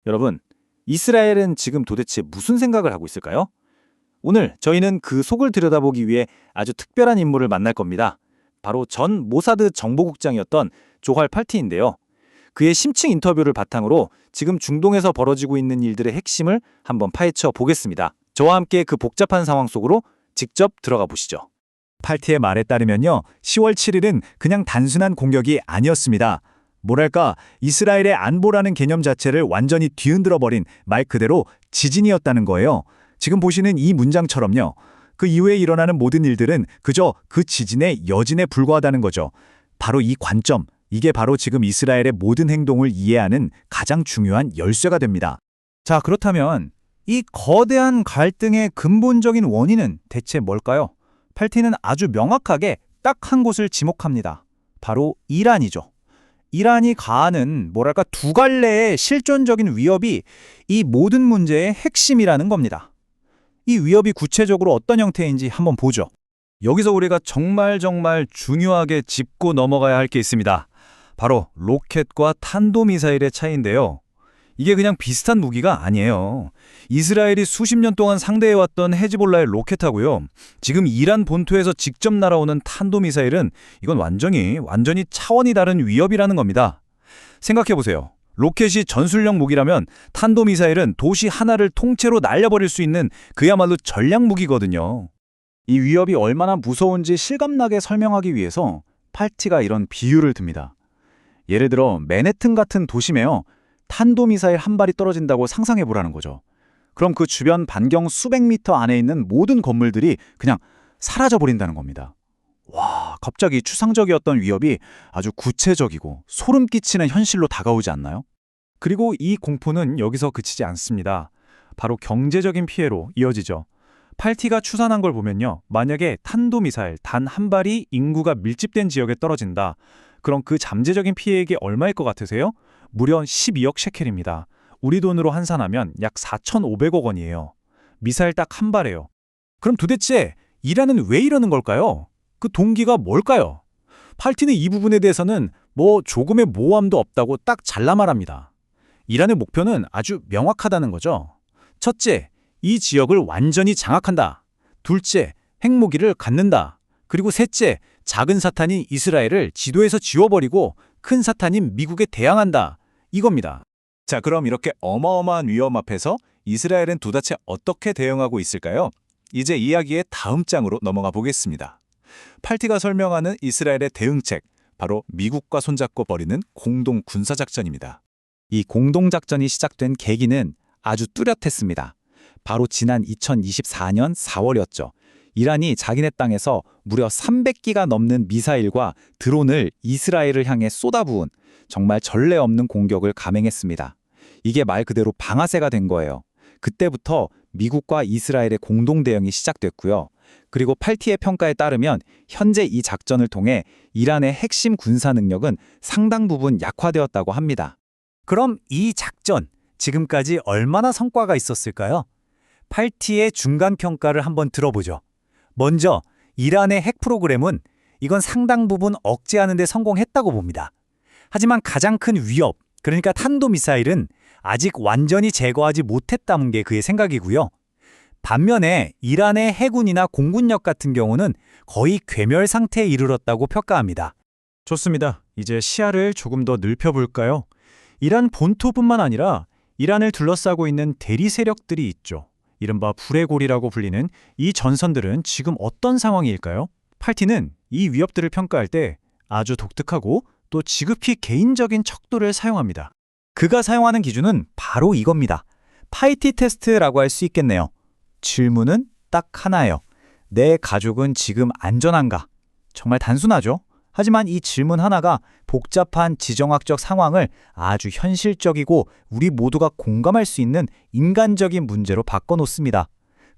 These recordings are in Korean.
여러분, 이스라엘은 지금 도대체 무슨 생각을 하고 있을까요? 오늘 저희는 그 속을 들여다보기 위해 아주 특별한 인물을 만날 겁니다. 바로 전 모사드 정보국장이었던 조활 팔티인데요. 그의 심층 인터뷰를 바탕으로 지금 중동에서 벌어지고 있는 일들의 핵심을 한번 파헤쳐 보겠습니다. 저와 함께 그 복잡한 상황 속으로 직접 들어가 보시죠. 팔티의 말에 따르면요, 10월 7일은 그냥 단순한 공격이 아니었습니다. 뭐랄까, 이스라엘의 안보라는 개념 자체를 완전히 뒤흔들어버린 말 그대로 지진이었다는 거예요. 지금 보시는 이 문장처럼요. 그 이후에 일어나는 모든 일들은 그저 그 지진의 여진에 불과하다는 거죠. 바로 이 관점, 이게 바로 지금 이스라엘의 모든 행동을 이해하는 가장 중요한 열쇠가 됩니다. 자, 그렇다면 이 거대한 갈등의 근본적인 원인은 대체 뭘까요? 팔티는 아주 명확하게 딱 한 곳을 지목합니다. 바로 이란이죠. 이란이 가하는 두 갈래의 실존적인 위협이 이 모든 문제의 핵심이라는 겁니다. 이 위협이 구체적으로 어떤 형태인지 한번 보죠. 여기서 우리가 정말 중요하게 짚고 넘어가야 할 게 있습니다. 바로 로켓과 탄도미사일의 차이인데요. 이게 그냥 비슷한 무기가 아니에요. 이스라엘이 수십 년 동안 상대해왔던 헤즈볼라의 로켓하고요, 지금 이란 본토에서 직접 날아오는 탄도미사일은 이건 완전히 차원이 다른 위협이라는 겁니다. 생각해보세요. 로켓이 전술력 무기라면 탄도미사일은 도시 하나를 통째로 날려버릴 수 있는 그야말로 전략 무기거든요. 이 위협이 얼마나 무서운지 실감나게 설명하기 위해서 팔티가 이런 비유를 듭니다. 예를 들어 맨해튼 같은 도심에요, 탄도미사일 한 발이 떨어진다고 상상해보라는 거죠. 그럼 그 주변 반경 수백 미터 안에 있는 모든 건물들이 그냥 사라져버린다는 겁니다. 와, 갑자기 추상적이었던 위협이 아주 구체적이고 소름 끼치는 현실로 다가오지 않나요? 그리고 이 공포는 여기서 그치지 않습니다. 바로 경제적인 피해로 이어지죠. 팔티가 추산한 걸 보면요, 만약에 탄도미사일 단 한 발이 인구가 밀집된 지역에 떨어진다. 그럼 그 잠재적인 피해액이 얼마일 것 같으세요? 무려 12억 셰켈입니다. 우리 돈으로 환산하면 약 4,500억 원이에요. 미사일 딱 한 발에요. 그럼 도대체 이란은 왜 이러는 걸까요? 그 동기가 뭘까요? 팔티는 이 부분에 대해서는 조금의 모호함도 없다고 딱 잘라 말합니다. 이란의 목표는 아주 명확하다는 거죠. 첫째, 이 지역을 완전히 장악한다. 둘째, 핵무기를 갖는다. 그리고 셋째, 작은 사탄인 이스라엘을 지도에서 지워버리고 큰 사탄인 미국에 대항한다. 이겁니다. 자, 그럼 이렇게 어마어마한 위험 앞에서 이스라엘은 도대체 어떻게 대응하고 있을까요? 이제 이야기의 다음 장으로 넘어가 보겠습니다. 팔티가 설명하는 이스라엘의 대응책, 바로 미국과 손잡고 벌이는 공동 군사작전입니다. 이 공동작전이 시작된 계기는 아주 뚜렷했습니다. 바로 지난 2024년 4월이었죠. 이란이 자기네 땅에서 무려 300기가 넘는 미사일과 드론을 이스라엘을 향해 쏟아부은 정말 전례 없는 공격을 감행했습니다. 이게 말 그대로 방아쇠가 된 거예요. 그때부터 미국과 이스라엘의 공동 대응이 시작됐고요. 그리고 팔티의 평가에 따르면 현재 이 작전을 통해 이란의 핵심 군사 능력은 상당 부분 약화되었다고 합니다. 그럼 이 작전, 지금까지 얼마나 성과가 있었을까요? 팔티의 중간 평가를 한번 들어보죠. 먼저 이란의 핵 프로그램은 이건 상당 부분 억제하는 데 성공했다고 봅니다. 하지만 가장 큰 위협, 그러니까 탄도미사일은 아직 완전히 제거하지 못했다는 게 그의 생각이고요. 반면에 이란의 해군이나 공군력 같은 경우는 거의 괴멸 상태에 이르렀다고 평가합니다. 좋습니다. 이제 시야를 조금 더 넓혀볼까요? 이란 본토뿐만 아니라 이란을 둘러싸고 있는 대리 세력들이 있죠. 이른바 불의 골이라고 불리는 이 전선들은 지금 어떤 상황일까요? 팔티는 이 위협들을 평가할 때 아주 독특하고 또 지극히 개인적인 척도를 사용합니다. 그가 사용하는 기준은 바로 이겁니다. 파이티 테스트라고 할 수 있겠네요. 질문은 딱 하나예요. 내 가족은 지금 안전한가? 정말 단순하죠? 하지만 이 질문 하나가 복잡한 지정학적 상황을 아주 현실적이고 우리 모두가 공감할 수 있는 인간적인 문제로 바꿔놓습니다.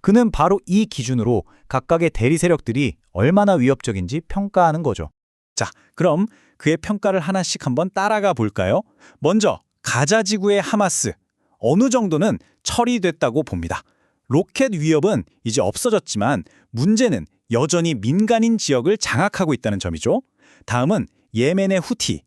그는 바로 이 기준으로 각각의 대리 세력들이 얼마나 위협적인지 평가하는 거죠. 자, 그럼 그의 평가를 하나씩 한번 따라가 볼까요? 먼저 가자 지구의 하마스, 어느 정도는 처리됐다고 봅니다. 로켓 위협은 이제 없어졌지만 문제는 여전히 민간인 지역을 장악하고 있다는 점이죠. 다음은 예멘의 후티.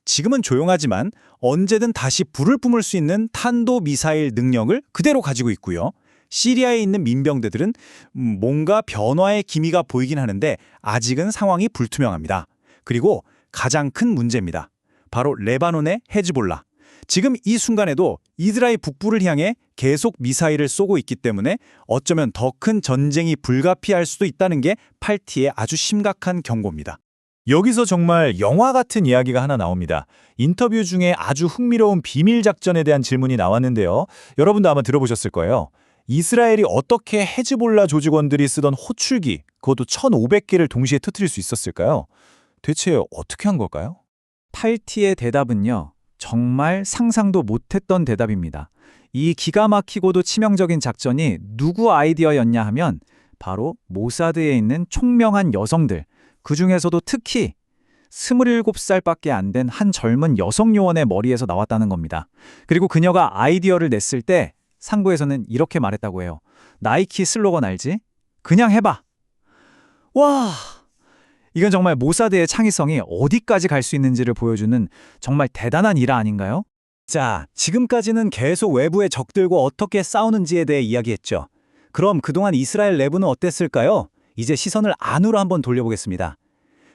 지금은 조용하지만 언제든 다시 불을 뿜을 수 있는 탄도 미사일 능력을 그대로 가지고 있고요. 시리아에 있는 민병대들은 뭔가 변화의 기미가 보이긴 하는데 아직은 상황이 불투명합니다. 그리고 가장 큰 문제입니다. 바로 레바논의 헤즈볼라. 지금 이 순간에도 이스라엘 북부를 향해 계속 미사일을 쏘고 있기 때문에 어쩌면 더 큰 전쟁이 불가피할 수도 있다는 게 팔티의 아주 심각한 경고입니다. 여기서 정말 영화 같은 이야기가 하나 나옵니다. 인터뷰 중에 아주 흥미로운 비밀 작전에 대한 질문이 나왔는데요. 여러분도 아마 들어보셨을 거예요. 이스라엘이 어떻게 헤즈볼라 조직원들이 쓰던 호출기, 그것도 1,500개를 동시에 터뜨릴 수 있었을까요? 대체 어떻게 한 걸까요? 팔티의 대답은요, 정말 상상도 못했던 대답입니다. 이 기가 막히고도 치명적인 작전이 누구 아이디어였냐 하면 바로 모사드에 있는 총명한 여성들, 그 중에서도 특히 27살밖에 안 된 한 젊은 여성 요원의 머리에서 나왔다는 겁니다. 그리고 그녀가 아이디어를 냈을 때 상부에서는 이렇게 말했다고 해요. 나이키 슬로건 알지? 그냥 해봐. 와, 이건 정말 모사드의 창의성이 어디까지 갈 수 있는지를 보여주는 정말 대단한 일화 아닌가요? 자, 지금까지는 계속 외부의 적들과 어떻게 싸우는지에 대해 이야기했죠. 그럼 그동안 이스라엘 내부는 어땠을까요? 이제 시선을 안으로 한번 돌려보겠습니다.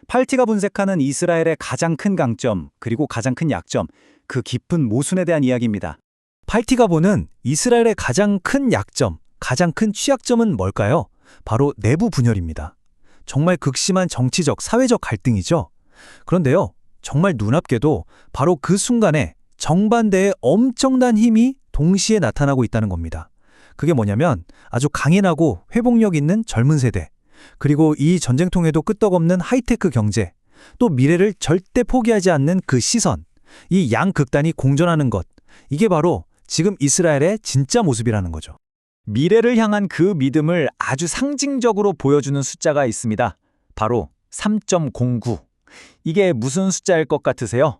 팔티가 분석하는 이스라엘의 가장 큰 강점, 그리고 가장 큰 약점, 그 깊은 모순에 대한 이야기입니다. 팔티가 보는 이스라엘의 가장 큰 약점, 가장 큰 취약점은 뭘까요? 바로 내부 분열입니다. 정말 극심한 정치적, 사회적 갈등이죠. 그런데요, 정말 눈앞게도 바로 그 순간에 정반대의 엄청난 힘이 동시에 나타나고 있다는 겁니다. 그게 뭐냐면 아주 강인하고 회복력 있는 젊은 세대, 그리고 이 전쟁통에도 끄떡없는 하이테크 경제, 또 미래를 절대 포기하지 않는 그 시선, 이 양극단이 공존하는 것, 이게 바로 지금 이스라엘의 진짜 모습이라는 거죠. 미래를 향한 그 믿음을 아주 상징적으로 보여주는 숫자가 있습니다. 바로 3.09. 이게 무슨 숫자일 것 같으세요?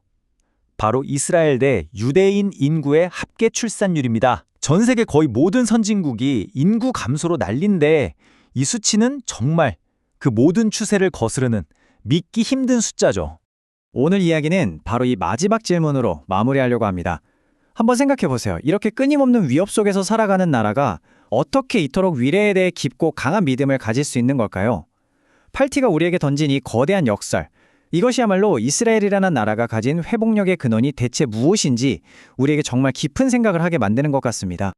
바로 이스라엘 대 유대인 인구의 합계 출산율입니다. 전 세계 거의 모든 선진국이 인구 감소로 난린데 이 수치는 정말 그 모든 추세를 거스르는 믿기 힘든 숫자죠. 오늘 이야기는 바로 이 마지막 질문으로 마무리하려고 합니다. 한번 생각해 보세요. 이렇게 끊임없는 위협 속에서 살아가는 나라가 어떻게 이토록 미래에 대해 깊고 강한 믿음을 가질 수 있는 걸까요? 팔티가 우리에게 던진 이 거대한 역설, 이것이야말로 이스라엘이라는 나라가 가진 회복력의 근원이 대체 무엇인지 우리에게 정말 깊은 생각을 하게 만드는 것 같습니다.